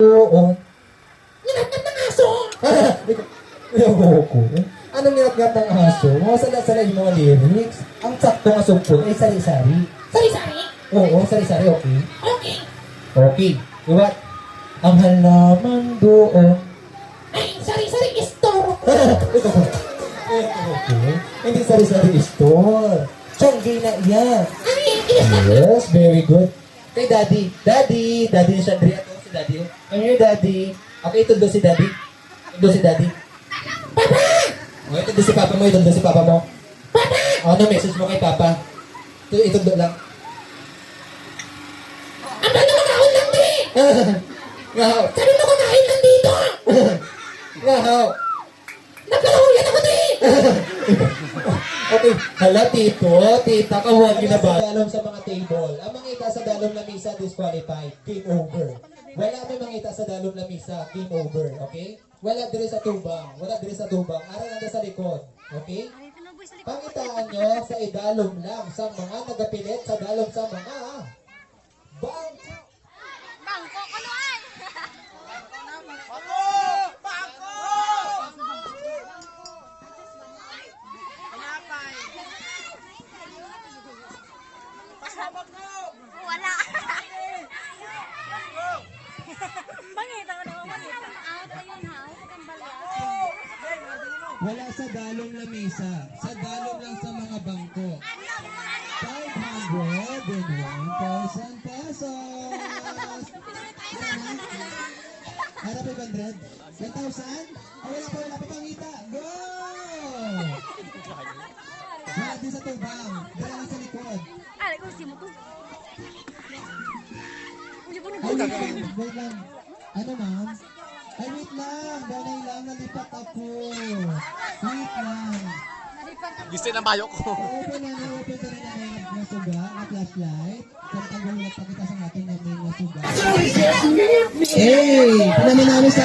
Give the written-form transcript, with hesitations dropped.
Oo. Nilatnat ng aso! Ewan ko. Anong nilatngat ng aso? Mga sala-sala yung mga lyrics. Ang sakto nga sumpon ay sari-sari. Sari-sari? Oo, sari-sari, okay? Okay. Okay. What? Ang halaman doon. Ay, sari-sari store! Ito ko. Okay. Hindi sari-sari store. Chonggay na iyan. Ay, yes! Yes, very good. Kay Daddy. Daddy ni Chandria to. Si Daddy. Come here, Daddy. Okay, itundo si Daddy. Itundo si Daddy. Papa! O, itundo si Papa mo. Itundo si Papa mo. Papa! Ano message mo kay Papa? Itundo lang. Ang bala makaon lang di! Ngahaw. Sabi mo kakain lang dito! Ngahaw. Nagkalahuyan ako di! Okay. Hala, tito. Tita, kahuan na ba? Dalom sa mga table. Ang mangita sa dalom na misa, disqualified. Game over. Wala may mangita sa dalom na misa. Game over. Okay? Wala dire sa tubang. Wala dire sa tubang. Ara nanda sa likod. Okay? Pangitaan nyo sa idalom lang sa mga nagapilit sa dalom sa mga bangko. Bangko ko noon. Wala. Pangita ko naman. Out na yun ha. Wala sa dalong lamesa. Sa dalong lang sa mga bangko. 501,000 pesos. Ano 500? 1,000? Wala pa pangita. Go! Wala din sa tubang. Dala lang sa likod. Ay, kung si mo to. Ay, wait lang. Ano, ma'am? Ay, wait lang. Danay lang. Nalipat ako. Wait lang. Gusto ng bayo ko. Open na na suga, na flashlight. Kung tanggal na pakita sa atin na may nasuga. Hey! Pinamin namin sa